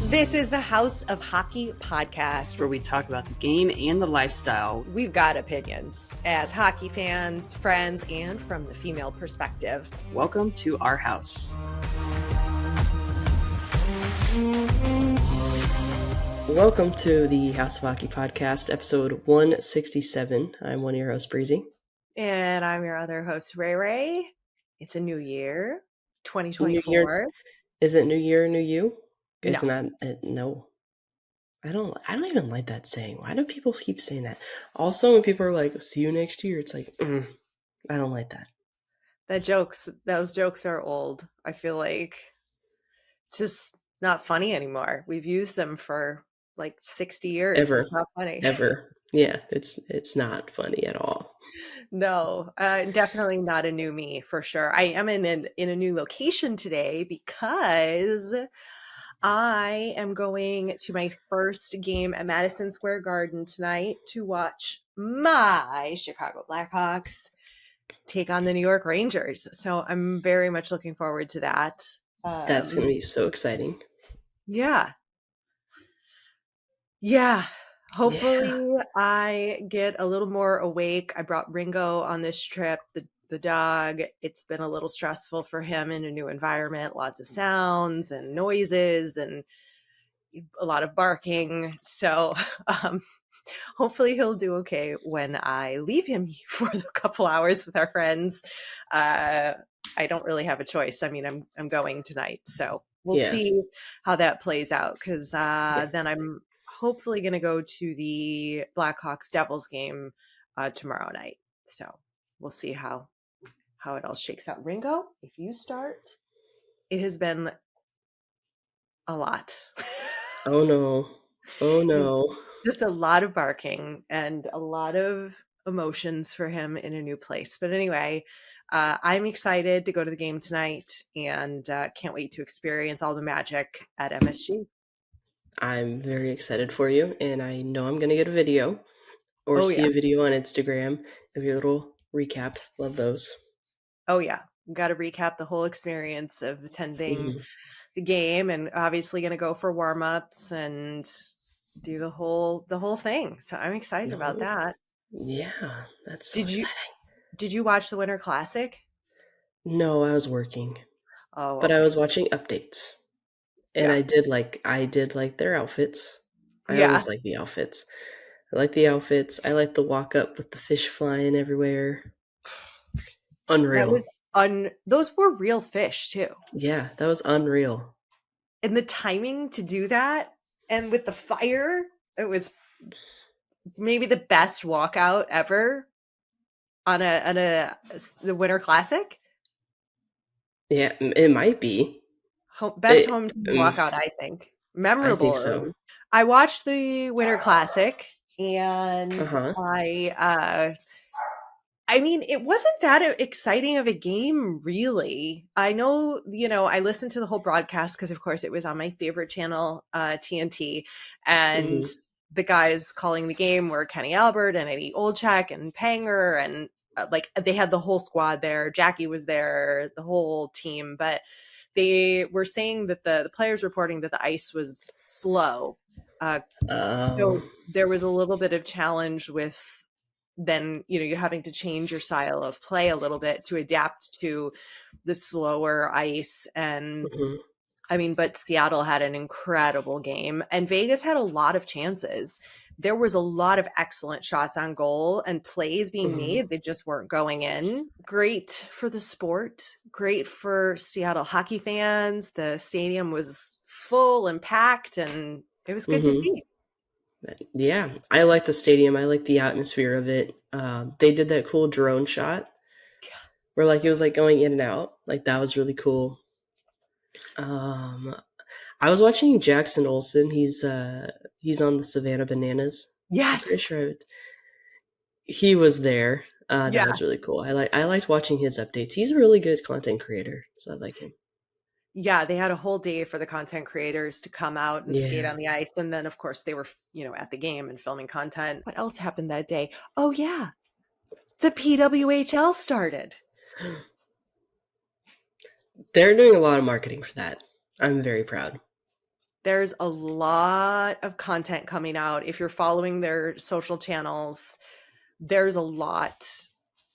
This is the House of Hockey podcast, where we talk about the game and the lifestyle. We've got opinions as hockey fans, friends, and from the female perspective. Welcome to our house. Welcome to the House of Hockey podcast, episode 167. I'm one of your hosts, Breezy. And I'm your other host, Rae. It's a new year, 2024. New year. Is it New Year, New You? It's No. not. No. I don't even like that saying. Why do people keep saying that? Also, when people are like, see you next year, it's like, I don't like that. Those jokes are old. I feel like it's just not funny anymore. We've used them for like 60 years. Ever. It's not funny. Ever. Yeah, it's not funny at all. No, definitely not a new me for sure. I am in a new location today because I am going to my first game at Madison Square Garden tonight to watch my Chicago Blackhawks take on the New York Rangers. So I'm very much looking forward to that. That's going to be so exciting. Yeah. Hopefully I get a little more awake. I brought Ringo on this trip, the dog. It's been a little stressful for him in a new environment, lots of sounds and noises and a lot of barking. So hopefully he'll do okay when I leave him for a couple hours with our friends. I don't really have a choice. I mean, I'm going tonight, so we'll see how that plays out, because then I'm hopefully going to go to the Blackhawks Devils game tomorrow night. So we'll see how it all shakes out. Ringo, if you start, it has been a lot. Oh no. Just a lot of barking and a lot of emotions for him in a new place. But anyway, I'm excited to go to the game tonight and can't wait to experience all the magic at MSG. I'm very excited for you, and I know I'm going to get a video or a video on Instagram of your little recap. Love those. Oh, yeah. Got to recap the whole experience of attending the game, and obviously going to go for warm-ups and do the whole thing. So I'm excited about that. Yeah, that's so exciting. Did you watch the Winter Classic? No, I was working. Oh, but I was watching updates. And I did like their outfits. I always like the outfits. I like the outfits. I like the walk up with the fish flying everywhere. Unreal. Those were real fish too. Yeah, that was unreal. And the timing to do that, and with the fire, it was maybe the best walkout ever on the Winter Classic. Yeah, it might be. Best home team walkout, I think. Memorable. I think so. I watched the Winter Classic, and I mean, it wasn't that exciting of a game, really. I know, I listened to the whole broadcast because, of course, it was on my favorite channel, TNT, and the guys calling the game were Kenny Albert and Eddie Olczyk and Panger, and they had the whole squad there. Jackie was there, the whole team, but they were saying that the players reporting that the ice was slow. So there was a little bit of challenge with then, you're having to change your style of play a little bit to adapt to the slower ice. And I mean, but Seattle had an incredible game, and Vegas had a lot of chances. There was a lot of excellent shots on goal and plays being made that just weren't going in. Great for the sport. Great for Seattle hockey fans. The stadium was full and packed, and it was good to see. Yeah, I like the stadium. I like the atmosphere of it. They did that cool drone shot where it was going in and out. That was really cool. I was watching Jackson Olsen. He's on the Savannah Bananas. Yes, I'm pretty sure he was there. That was really cool. I liked watching his updates. He's a really good content creator, so I like him. Yeah, they had a whole day for the content creators to come out and skate on the ice, and then of course they were, at the game and filming content. What else happened that day? Oh yeah, the PWHL started. They're doing a lot of marketing for that. I'm very proud. There's a lot of content coming out. If you're following their social channels, there's a lot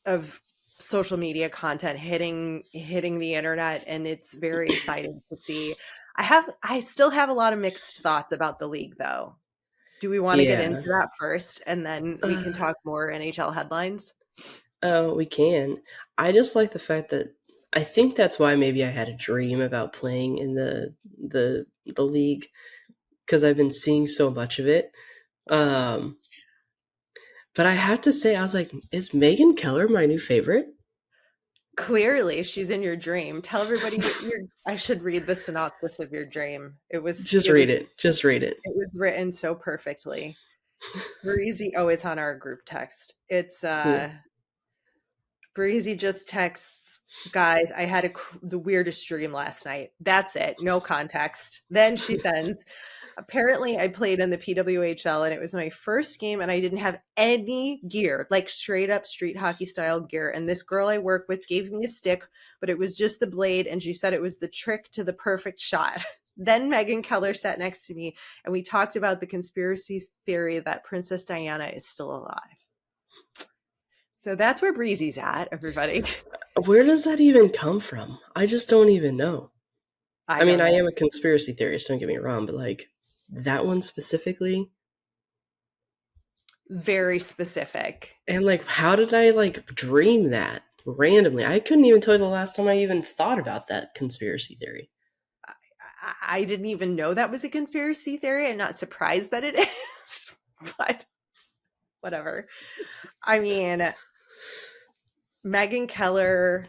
of social media content hitting the internet, and it's very exciting to see. I still have a lot of mixed thoughts about the league though. Do we want to get into Yeah. that first and then we can talk more NHL headlines? Oh, we can. I just like the fact that I think that's why maybe I had a dream about playing in the league because I've been seeing so much of it. Um, but I have to say, I was like, is Megan Keller my new favorite? Clearly, she's in your dream. Tell everybody I should read the synopsis of your dream. Just read it. Just read it. It was written so perfectly. Breezy, oh, it's on our group text. It's Yeah. Breezy just texts, guys, I had the weirdest dream last night. That's it. No context. Then she sends, apparently I played in the PWHL and it was my first game and I didn't have any gear, like straight up street hockey style gear. And this girl I work with gave me a stick, but it was just the blade. And she said it was the trick to the perfect shot. Then Megan Keller sat next to me and we talked about the conspiracy theory that Princess Diana is still alive. So that's where Breezy's at, everybody. Where does that even come from? I just don't even know. I I don't mean, I know. am a conspiracy theorist, don't get me wrong, but like that one specifically. Very specific. And like, how did I like dream that randomly? I couldn't even tell you the last time I even thought about that conspiracy theory. I didn't even know that was a conspiracy theory. I'm not surprised that it is, but whatever. I mean, Megan Keller,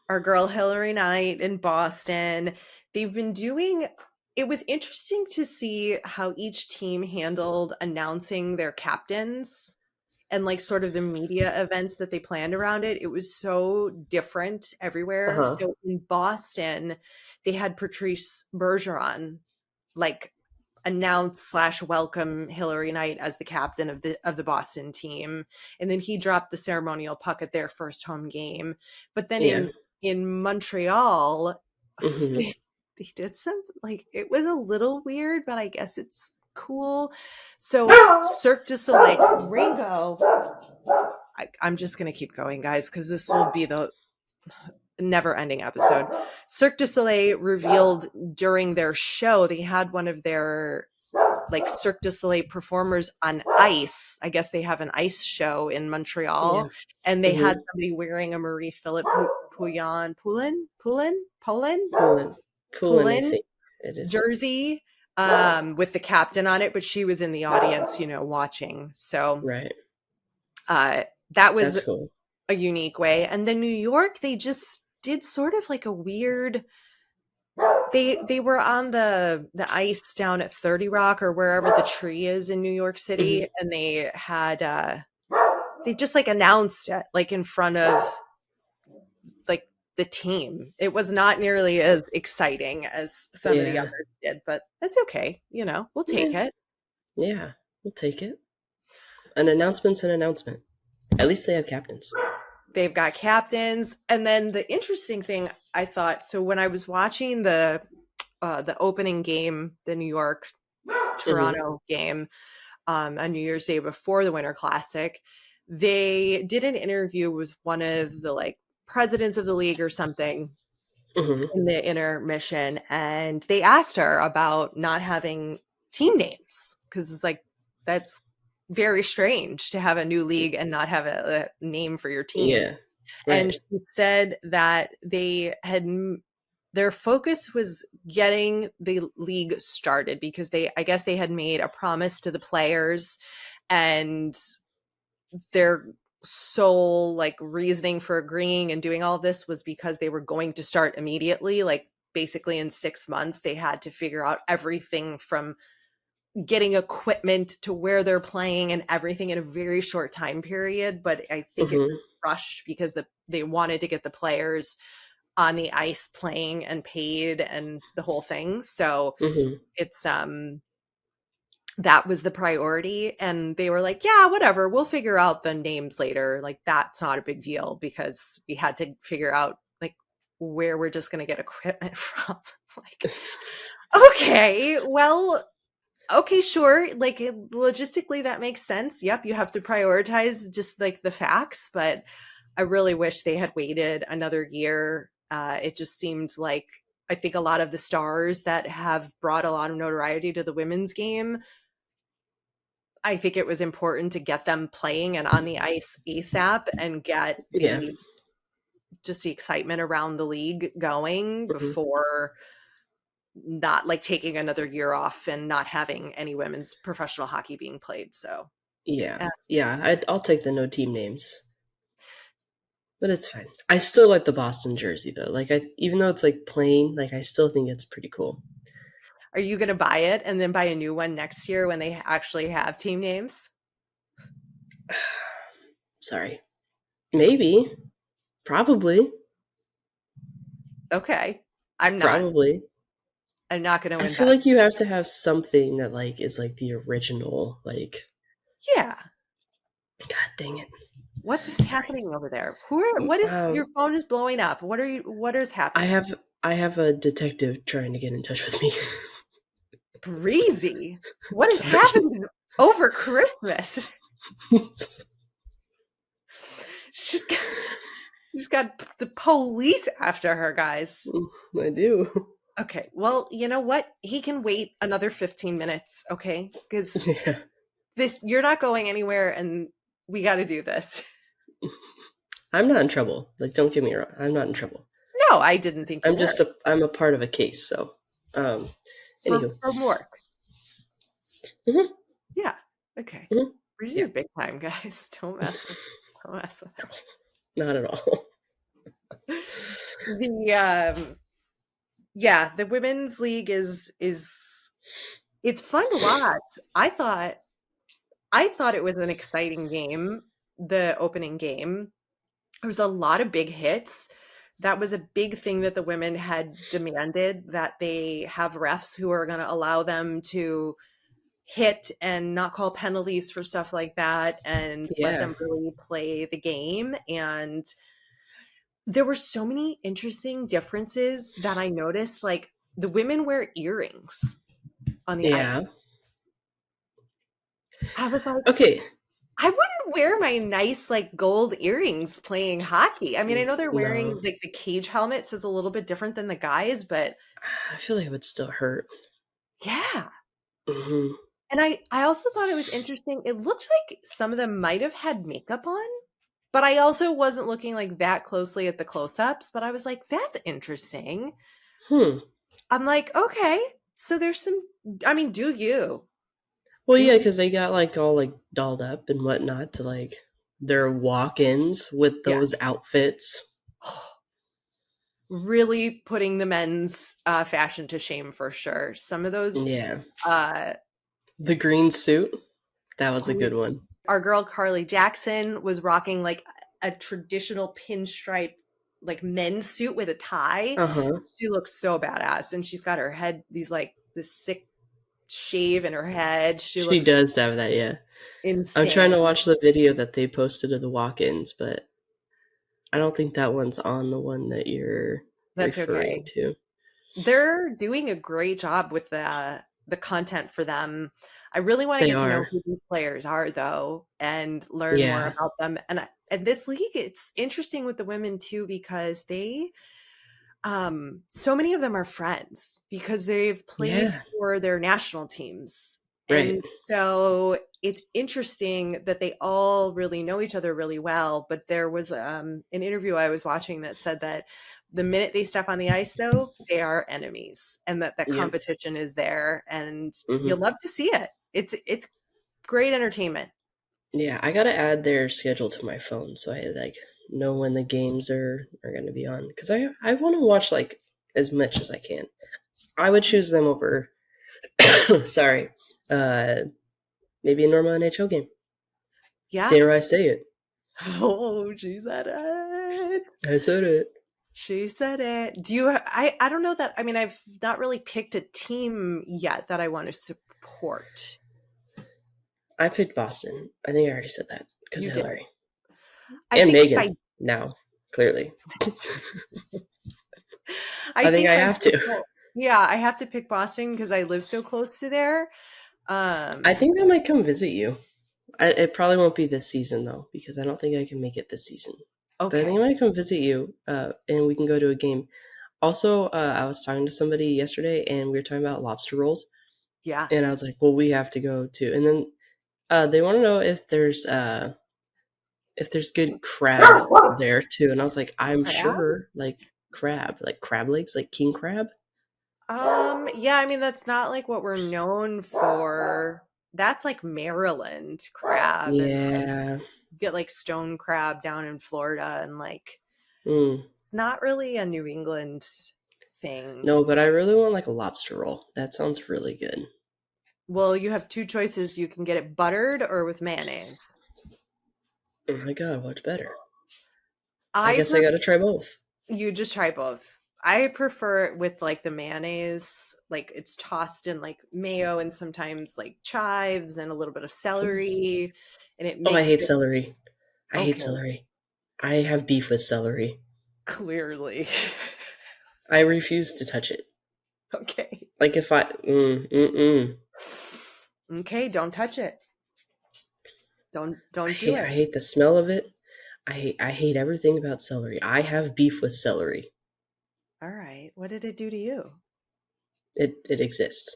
our girl Hillary Knight in Boston, they've been doing. It was interesting to see how each team handled announcing their captains and like sort of the media events that they planned around it. It was so different everywhere. Uh-huh. So in Boston, they had Patrice Bergeron like announce slash welcome Hillary Knight as the captain of the Boston team, and then he dropped the ceremonial puck at their first home game. But then Yeah. in Montreal, Hmm. they did some like it was a little weird, but I guess it's cool. So Cirque du Soleil, Ringo. I'm just gonna keep going, guys, because this will be the never-ending episode. Cirque du Soleil revealed during their show they had one of their like Cirque du Soleil performers on ice. I guess they have an ice show in Montreal, Yeah. and they Hmm. had somebody wearing a Marie Philippe Poulin, I think it is. jersey with the captain on it, but she was in the audience, watching. So Right. that was That's cool. a unique way. And then New York, they just did sort of like a weird. They were on the ice down at 30 Rock or wherever the tree is in New York Hmm. City, and they had they just like announced it like in front of like the team. It was not nearly as exciting as some of the Yeah. others did, but that's okay. We'll take Yeah. it. Yeah. We'll take it. An announcement's an announcement. At least they have captains. They've got captains. And then the interesting thing I thought, so when I was watching the opening game, the New York Hmm. Toronto game on New Year's Day before the Winter Classic, they did an interview with one of the like presidents of the league or something Hmm. in the intermission, and they asked her about not having team names because it's like that's very strange to have a new league and not have a name for your team. Yeah. And Right. she said that their focus was getting the league started because I guess they had made a promise to the players, and their sole like reasoning for agreeing and doing all this was because they were going to start immediately, like basically in 6 months they had to figure out everything from getting equipment to where they're playing and everything in a very short time period. But I think it Hmm. was rushed because they wanted to get the players on the ice playing and paid and the whole thing. So Hmm. it's that was the priority, and they were like, yeah, whatever, we'll figure out the names later, like that's not a big deal because we had to figure out like where we're just going to get equipment from. Like Okay, well, okay, sure. Like logistically, that makes sense. Yep, you have to prioritize just like the facts, but I really wish they had waited another year. It just seemed like I think a lot of the stars that have brought a lot of notoriety to the women's game, I think it was important to get them playing and on the ice ASAP and get Yeah. the just the excitement around the league going Hmm. before not like taking another year off and not having any women's professional hockey being played. So, Yeah. uh, Yeah. I'll take the no team names, but it's fine. I still like the Boston jersey though. Like even though it's like plain, like I still think it's pretty cool. are you going to buy it and then buy a new one next year when they actually have team names? Sorry. Maybe. Probably. Okay. I'm not. Probably. I'm not going to I feel invest. like you have to have something that like is like the original, like Yeah. God dang it. What is Sorry. happening over there? What is your Um phone is blowing up? What is I happening? have I have a detective trying to get in touch with me. Breezy. What has Sorry. happened over Christmas? She's got, she's got the police after her, guys. I do. Okay. Well, you know what? He can wait another 15 minutes, okay? Because Yeah. this, you're not going anywhere and we got to do this. I'm not in trouble. Like don't get me wrong. I'm not in trouble. No, I didn't think you were. I'm a part of a case, so anywho. From work. Hmm. Yeah. Okay. Hmm. Yeah. Breezy's big time, guys. Don't mess with Not at all. him. The yeah, the women's league is it's fun to watch. I thought I thought it was an exciting game, the opening game. There was a lot of big hits. That was a big thing that the women had demanded, that they have refs who are going to allow them to hit and not call penalties for stuff like that and let Yeah. them really play the game. And there were so many interesting differences that I noticed. Like the women wear earrings on the ice. Yeah. I was like, Okay. I wouldn't wear my nice like gold earrings playing hockey. I mean, I know they're wearing No. like the cage helmets is a little bit different than the guys, but I feel like it would still hurt. yeah. Hmm. And I also thought it was interesting. It looked like some of them might have had makeup on, but I also wasn't looking like that closely at the close-ups, but I was like, that's interesting. Hmm. I'm like, okay, so there's some I mean, do you? Well, Do yeah, you because they got like all like dolled up and whatnot to like their walk-ins with yeah. those outfits. Really putting the men's fashion to shame for sure. Some of those Yeah. uh The green suit. That was a good one. our girl Carly Jackson was rocking like a traditional pinstripe like men's suit with a tie. Uh huh. She looks so badass, and she's got her head these like this sick shave in her head. She She looks does have that, yeah. I'm trying insane. to watch the video that they posted of the walk ins, but I don't think that one's on the one that you're That's okay. referring to. They're doing a great job with the content for them. I really want to They get to know are. who these players are though and learn more Yeah. about them. And this league, it's interesting with the women too because they so many of them are friends because they've played Yeah. for their national teams. Right. And so it's interesting that they all really know each other really well. But there was an interview I was watching that said that the minute they step on the ice, though, they are enemies, and that Yeah. competition is there, and you'll Hmm. love to see it. It's great entertainment. Yeah. I gotta add their schedule to my phone so I like know when the games are gonna be on because I want to watch like as much as I can. I would choose them over. Sorry. Uh, maybe a normal NHL game. Yeah. Dare I say it? Oh, she said it. I said it. She said it. Do you I don't know that I mean I've not really picked a team yet that I want to support. I picked Boston. I think I already said that because You of did. Hillary I and think if I Megan. Now, clearly, I I think think I if I have pick to. Yeah, I have to pick Boston because I live so close to there. I Um, think I might come visit you. It probably won't be this season though, because I don't think I can make it this season. But I think okay. I might come visit you, and we can go to a game. Also, I was talking to somebody yesterday, and we were talking about lobster rolls, Yeah. and I was like, "Well, we have to go too." And then they want to know if there's good crab there too, and I was like, "I'm Crab? sure, like crab legs, like king crab." Yeah, I mean that's not like what we're known for. That's like Maryland crab and like Yeah. you get like stone crab down in Florida and like Mm. it's not really a New England thing. No, but I really want like a lobster roll. That sounds really good. Well, you have two choices. You can get it buttered or with mayonnaise. Oh my god, what's better? I I guess I pref- gotta try both. you just try both. I prefer it with like the mayonnaise, like it's tossed in like mayo and sometimes like chives and a little bit of celery, and it Oh, I makes hate it celery. I hate okay. celery. I have beef with celery. Clearly. I refuse to touch it. Okay. Like if I Okay, don't touch it. Don't do I it. hate the smell of it. I hate everything about celery. I have beef with celery. All right. What did it do to you? It exists.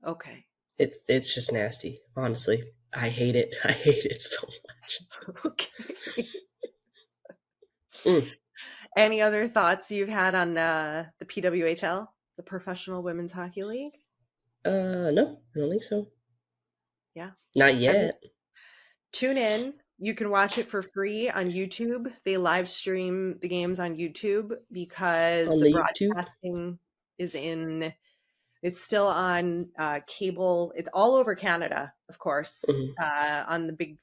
Okay. It's just nasty. Honestly, I hate it. I hate it so much. Okay. Mm. Any other thoughts you've had on the PWHL, the Professional Women's Hockey League? No, I don't think so. Yeah. Not I mean, yet. tune in. You can watch it for free on YouTube. They live stream the games on YouTube because On the the YouTube. broadcasting is in is still on cable. It's all over Canada, of course, Hmm. on the big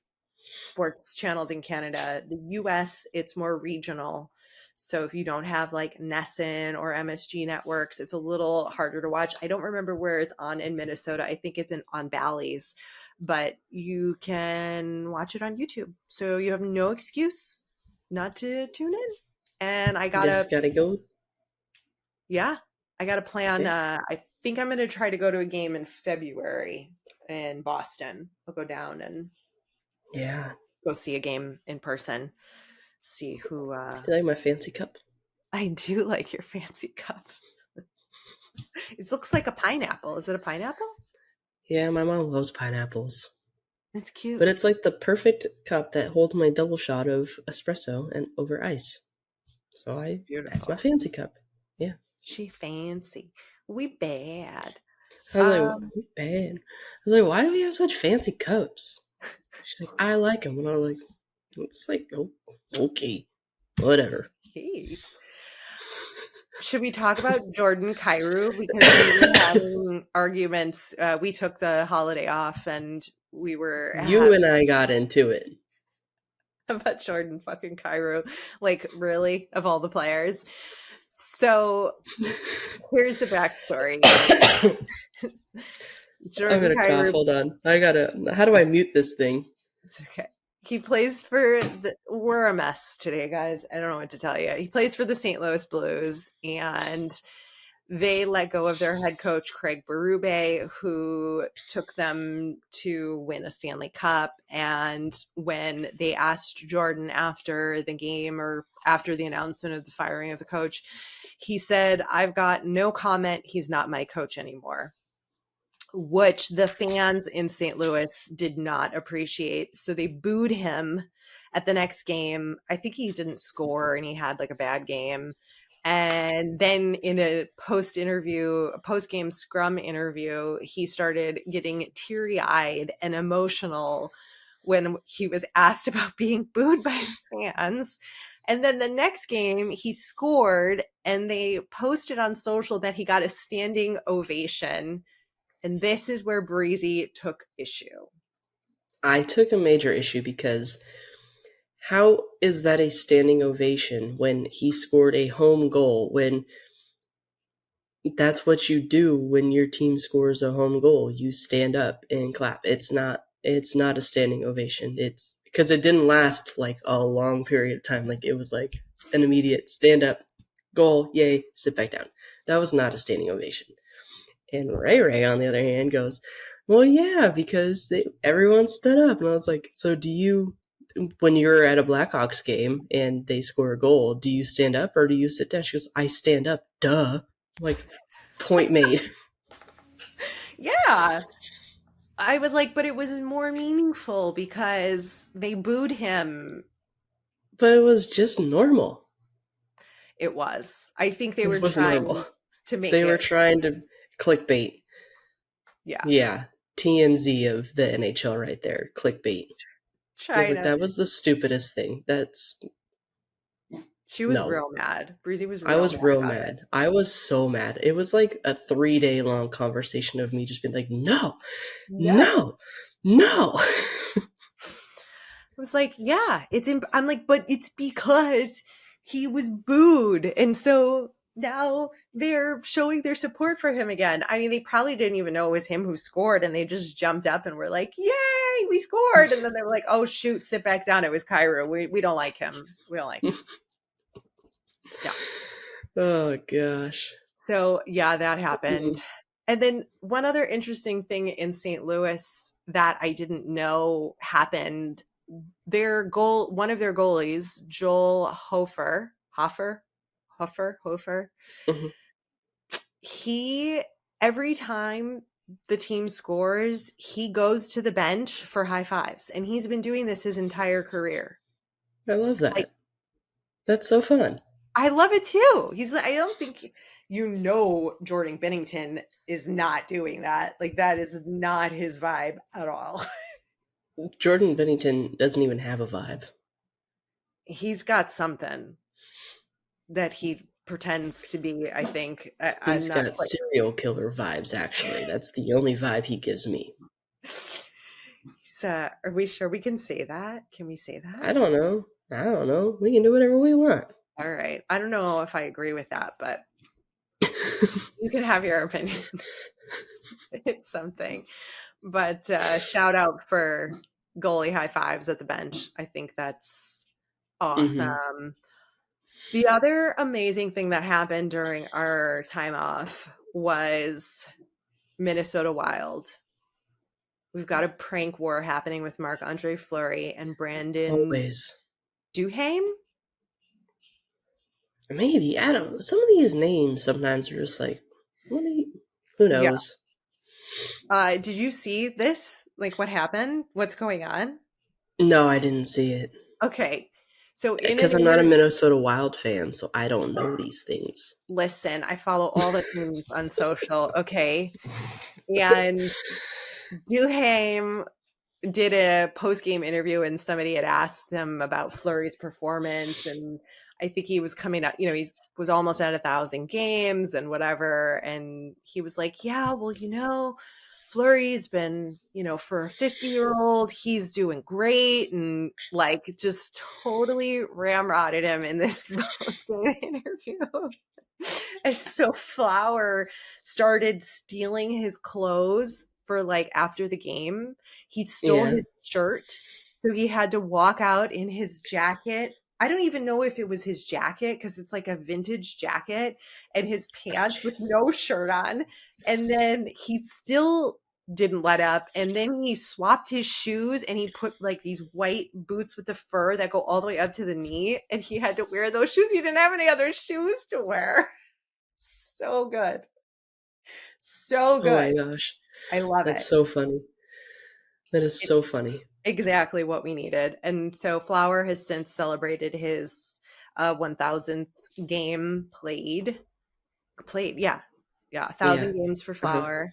sports channels in Canada. The US, it's more regional. So if you don't have like Nesson or MSG networks, it's a little harder to watch. I don't remember where it's on in Minnesota. I think it's on Bally's, but you can watch it on YouTube. So you have no excuse not to tune in. And Just gotta go. yeah, I got to plan. Yeah. I think I'm going to try to go to a game in February in Boston. I'll go down and Yeah. go see a game in person. See who You like my fancy cup? I do like your fancy cup. It looks like a pineapple. Is it a pineapple? Yeah, my mom loves pineapples. It's cute. But it's like the perfect cup that holds my double shot of espresso and over ice. So It's that's my beautiful. fancy cup. Yeah. She fancy. We bad. I was like, Um, bad. I was like, why do we have such fancy cups? She's like, I like them. And I was like, it's like, oh, okay, whatever. hey. Should we talk about Jordan Kyrou because we were having arguments? We took the holiday off and we were You and I got into it. about Jordan fucking Kyrou. Like, really, of all the players. So here's the backstory. I'm Jordan gonna cough. Kyrou, Hold on. I gotta. How do I mute this thing? it's okay. He plays for we're a mess today, guys. I don't know what to tell you. He plays for the St. Louis Blues, and they let go of their head coach, Craig Berube, who took them to win a Stanley Cup. And when they asked Jordan after the game or after the announcement of the firing of the coach, he said, I've got no comment. He's not my coach anymore, which the fans in St. Louis did not appreciate. So they booed him at the next game. I think he didn't score and he had like a bad game. And then in a post game scrum interview, he started getting teary eyed and emotional when he was asked about being booed by his fans. And then the next game, he scored and they posted on social that he got a standing ovation. And this is where Breezy took issue. I took a major issue because how is that a standing ovation when he scored a home goal? When that's what you do when your team scores a home goal, you stand up and clap. It's not a standing ovation. It's because it didn't last like a long period of time. Like it was like an immediate stand up, goal, yay, sit back down. That was not a standing ovation. And Ray, on the other hand, goes, well, yeah, because everyone stood up. And I was like, so do you, when you're at a Blackhawks game and they score a goal, do you stand up or do you sit down? She goes, I stand up. Duh. Like, point made. Yeah. I was like, but it was more meaningful because they booed him. But it was just normal. It was. I think they were It was normal. trying to make They were it. trying to clickbait. Yeah. Yeah. TMZ of the NHL right there. Clickbait. I was like, China. that was the stupidest thing. That's She was no. real mad. Breezy was I real was mad real about it. mad. I was so mad. It was like a 3-day long conversation of me just being like, no, No. no, no. I was like, yeah, I'm like, but it's because he was booed. And so now they're showing their support for him again. I mean, they probably didn't even know it was him who scored and they just jumped up and were like, yay, we scored. And then they were like, oh, shoot, sit back down. It was Kyrou. We don't like him. We don't like him. Yeah. Oh, gosh. So, yeah, that happened. Mm. And then one other interesting thing in St. Louis that I didn't know happened, one of their goalies, Joel Hofer, Mhm. he, every time the team scores, he goes to the bench for high fives. And he's been doing this his entire career. I love Like, that. That's so fun. I love it too. I don't think, Jordan Bennington is not doing that. Like, that is not his vibe at all. Jordan Bennington doesn't even have a vibe. He's got something that he pretends to be, I think. I'm He's not got quite. serial killer vibes, actually. That's the only vibe he gives me. Are we sure we can say that? Can we say I that? don't know. I don't know. We can do whatever we want. All right. I don't know if I agree with that, but you can have your opinion. It's something. But shout out for goalie high fives at the bench. I think that's Mm-hmm. awesome. The other amazing thing that happened during our time off was Minnesota Wild. We've got a prank war happening with Marc-Andre Fleury and Brandon Always. Duhaime. Maybe. I don't know. Some of these names sometimes are just like, who Yeah. knows? Did you see this? Like, what happened? What's going on? No, I didn't see it. Okay. So in an Because I'm not a interview, Minnesota Wild fan, so I don't know these things. listen, I follow all the teams on social. Okay. And Duhaime did a post-game interview and somebody had asked him about Fleury's performance, and I think he was coming up, he was almost at 1,000 games and whatever, and he was like, yeah, well, Fleury's been, for a 50-year-old, he's doing great, and like just totally ramrodded him in this post-game interview. And so Flower started stealing his clothes for like after the game. He stole Yeah. his shirt. So he had to walk out in his jacket. I don't even know if it was his jacket because it's like a vintage jacket, and his pants with no shirt on. And then he still didn't let up. And then he swapped his shoes and he put like these white boots with the fur that go all the way up to the knee. And he had to wear those shoes. He didn't have any other shoes to wear. So good. So Oh my good. gosh. I love That's it. so funny. That is It's so funny. exactly what we needed. And so Flower has since celebrated his 1000th game played. Played, yeah. Yeah, 1,000 Yeah. games for Uh-huh. Flower.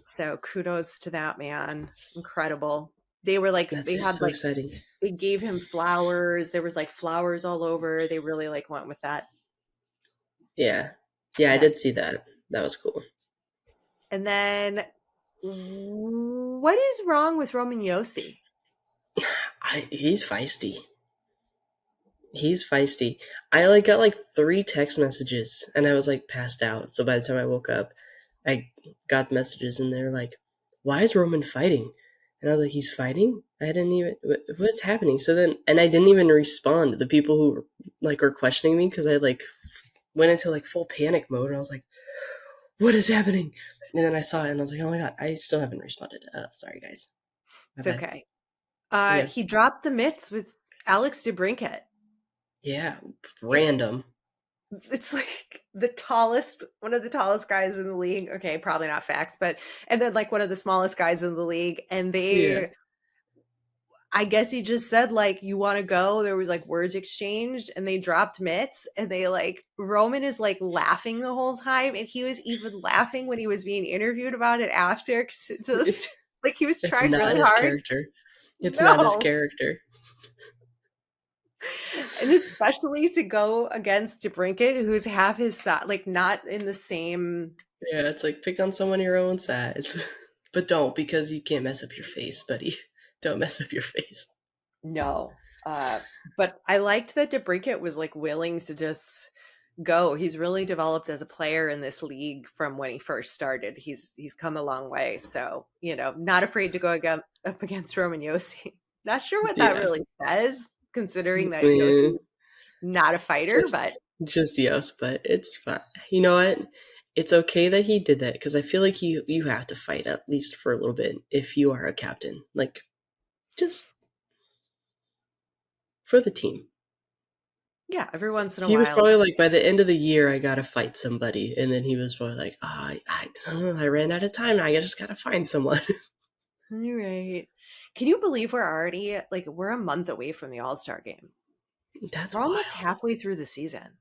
So kudos to that man. Incredible. They were like, That's they just had so like, exciting. they gave him flowers. There was like flowers all over. They really like went with that. Yeah. Yeah, I Yeah. did see that. That was cool. And then what is wrong with Roman Yossi? He's feisty. He's feisty. I like got like 3 text messages and I was like passed out. So by the time I woke up, I got messages and they're like, "Why is Roman fighting?" And I was like, "He's fighting?" I didn't even what's happening? So then and I didn't even respond to the people who like were questioning me because I like went into like full panic mode. I was like, what is happening? And then I saw it and I was like, oh my God, I still haven't responded. Sorry, guys. My It's bad. okay. Yeah. He dropped the mitts with Alex DeBrincat. Yeah. It, Random. it's like the tallest, one of the tallest guys in the league. Okay, probably not facts, but and then like one of the smallest guys in the league. And Yeah. I guess he just said like, "You want to go?" There was like words exchanged, and they dropped mitts, and they like Roman is like laughing the whole time, and he was even laughing when he was being interviewed about it after, 'cause it just like he was It's trying not really his hard. character. It's not his No, character. and especially to go against DeBrincat, who's half his size, like not in the same. Yeah, it's like pick on someone your own size. But don't because you can't mess up your face, buddy. Don't mess up your face. No. But I liked that DeBrincat was like willing to just go. He's really developed as a player in this league from when he first started. He's come a long way. So, not afraid to go up against Roman Josi. Not sure what that Yeah. really says, considering that Eh, Yosi's not a fighter, just but just yes, but it's fine. You know what? It's okay that he did that because I feel like you have to fight at least for a little bit if you are a captain. Like just for the team. yeah, every once in a He was while. probably like, by the end of the year, I gotta fight somebody, and then he was probably like, I ran out of time. I just gotta find someone. All right. Can you believe we're already like we're a month away from the All-Star game? That's We're almost wild. halfway through the season.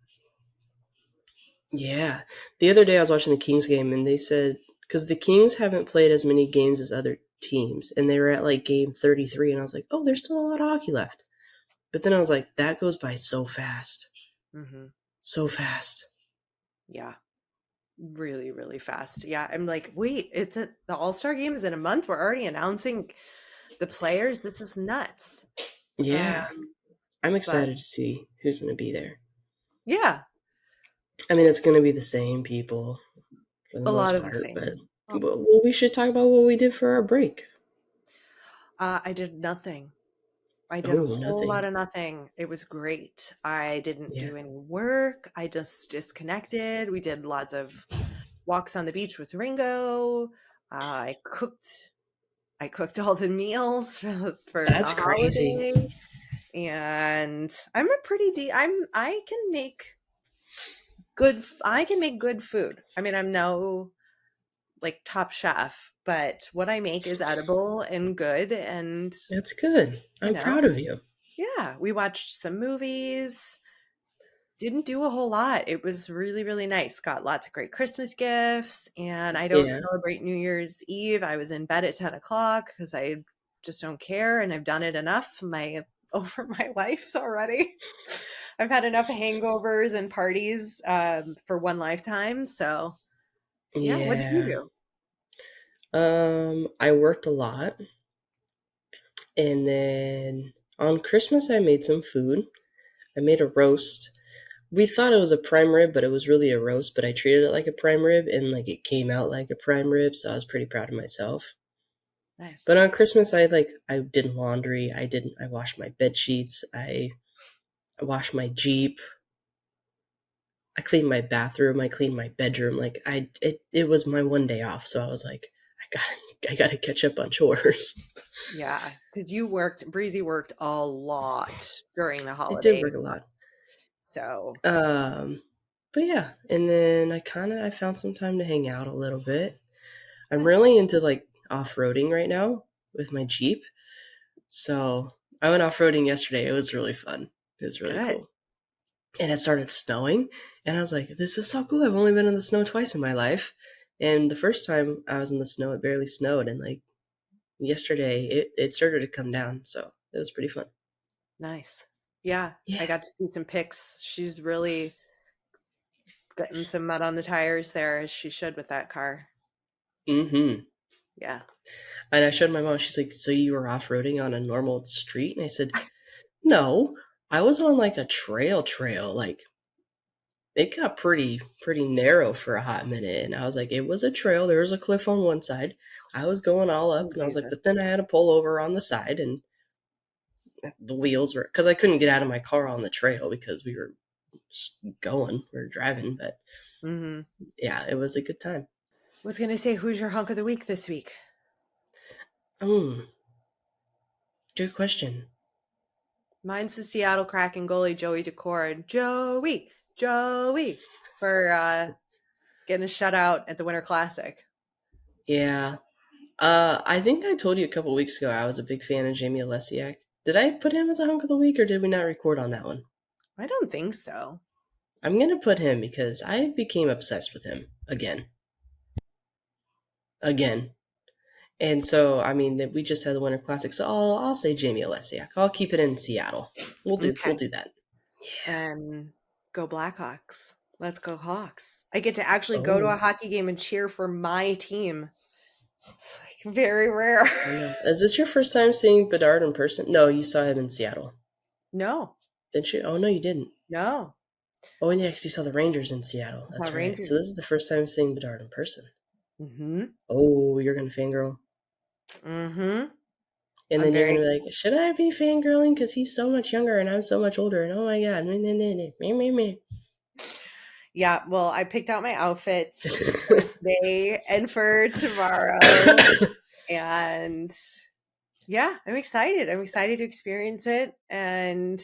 Yeah. The other day I was watching the Kings game and they said, because the Kings haven't played as many games as other teams, and they were at like game 33, and I was like, oh, there's still a lot of hockey left. But then I was like, that goes by so fast. Hmm. So fast. Yeah. Really, really fast. Yeah, I'm like, wait, the All-Star game is in a month. We're already announcing the players. This is nuts. Yeah. Um, I'm but excited to see who's going to be there. yeah, I mean, it's going to be the same people for the a lot most of the part, but same. well, we should talk about what we did for our break. I did nothing. I did a Oh, whole lot nothing. of nothing. It was great. I didn't Yeah. do any work. I just disconnected. We did lots of walks on the beach with Ringo. I cooked. I cooked all the meals for the That's crazy. holiday. And I'm a pretty I can make I can make good food. I mean, I'm no like top chef, but what I make is edible and good. And That's good. you I'm know proud of you. yeah, we watched some movies. Didn't do a whole lot. It was really, really nice. Got lots of great Christmas gifts, and I don't Yeah. celebrate New Year's Eve. I was in bed at 10 o'clock because I just don't care, and I've done it enough my over my life already. I've had enough hangovers and parties for one lifetime. So yeah, what did you Yeah. do? I worked a lot, and then on Christmas I made some food. I made a roast. We thought it was a prime rib, but it was really a roast, but I treated it like a prime rib and like it came out like a prime rib, so I was pretty proud of myself. Nice. But on Christmas I did laundry, I washed my bed sheets, I washed my Jeep, I cleaned my bathroom, I cleaned my bedroom. Like it was my one day off, so I was like, I gotta catch up on chores. Yeah, because Breezy worked a lot during the It did holiday. work a lot. So Um, but yeah, and then I found some time to hang out a little bit. I'm good, really into like off-roading right now with my Jeep. So I went off-roading yesterday. It was really fun. It was really good. cool. And it started snowing, and I was like, this is so cool. I've only been in the snow twice in my life. And the first time I was in the snow, it barely snowed, and like yesterday it started to come down, so it was pretty fun. Nice. Yeah, I Yeah. got to see some pics. She's really getting some mud on the tires there, as she should with that car. Mm-hmm. Yeah. And I showed my mom, she's like, so you were off-roading on a normal street? And I said, no, I was on like a trail. Like it got pretty narrow for a hot minute. And I was like, it was a trail. There was a cliff on one side. I was going all up Oh, and I was like, Jesus. but then I had to pull over on the side and the wheels were because I couldn't get out of my car on the trail because we were just going, we were driving, but Mm-hmm. Yeah, it was a good time. Was going to say, who's your hunk of the week this week? Good question. Mine's the Seattle Kraken goalie, Joey Decord. Joey, for getting a shutout at the Winter Classic. Yeah. I think I told you a couple weeks ago I was a big fan of Jamie Olesiak. Did I put him as a hunk of the week, or did we not record on that one? I don't think so. I'm gonna put him because I became obsessed with him again. And so, I mean, we just had the Winter Classic, so I'll say Jamie Olesiak. I'll keep it in Seattle. We'll do that. Yeah. And go Blackhawks. Let's go Hawks. I get to actually go to a Oh, hockey game and cheer for my team. It's like very rare. yeah. Is this your first time seeing Bedard in person? No, you saw him in Seattle. No. Didn't you? Oh, no, you didn't. No. Oh, and yeah, because you saw the Rangers in Seattle. That's right. Rangers. So this is the first time seeing Bedard in person. Mm-hmm. Oh, you're going to fangirl? Mm-hmm. And then you're going to be like, should I be fangirling? Because he's so much younger and I'm so much older. And oh my God. Me. Yeah, well, I picked out my outfits today and for tomorrow. And yeah, I'm excited. I'm excited to experience it and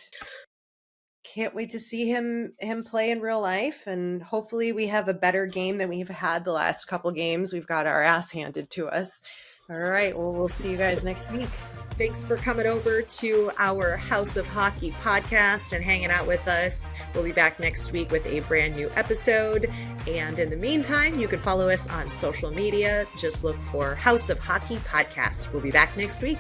can't wait to see him play in real life. And hopefully we have a better game than we've had the last couple games. We've got our ass handed to us. All right, well, we'll see you guys next week. Thanks for coming over to our House of Hockey podcast and hanging out with us. We'll be back next week with a brand new episode. And in the meantime, you can follow us on social media. Just look for House of Hockey podcast. We'll be back next week.